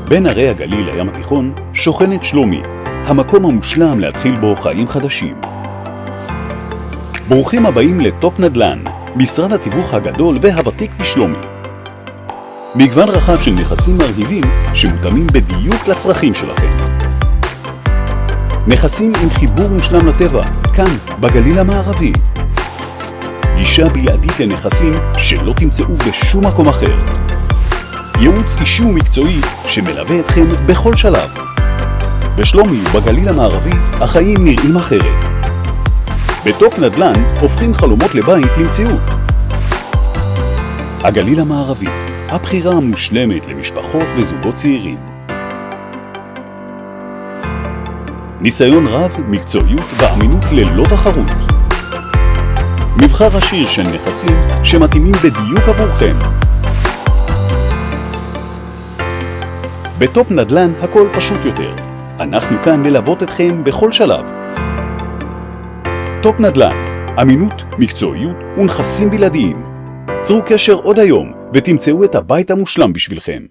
בין ערי הגליל לים התיכון שוכנת שלומי, המקום המושלם להתחיל בו חיים חדשים. ברוכים הבאים לטופ נדל"ן, משרד התיווך הגדול והוותיק בשלומי. מגוון רחב של נכסים מרהיבים שמותאמים בדיוק לצרכים שלכם. נכסים עם חיבור מושלם לטבע, כאן בגליל המערבי. גישה בלעדית לנכסים שלא תמצאו בשום מקום אחר. ייעוץ אישי ומקצועי שמלווה אתכם בכל שלב. בשלומי ובגליל המערבי החיים נראים אחרת. בטופ נדל"ן הופכים חלומות לבית למציאות. הגליל המערבי, הבחירה המושלמת למשפחות וזוגות צעירים. ניסיון רב, מקצועיות ואמינות ללא תחרות. מבחר עשיר של נכסים שמתאימים בדיוק עבורכם. בטופ נדל"ן הכל פשוט יותר. אנחנו כאן ללוות אתכם בכל שלב. טופ נדל"ן, אמינות, מקצועיות ונכסים בלעדיים. צרו קשר עוד היום ותמצאו את הבית המושלם בשבילכם.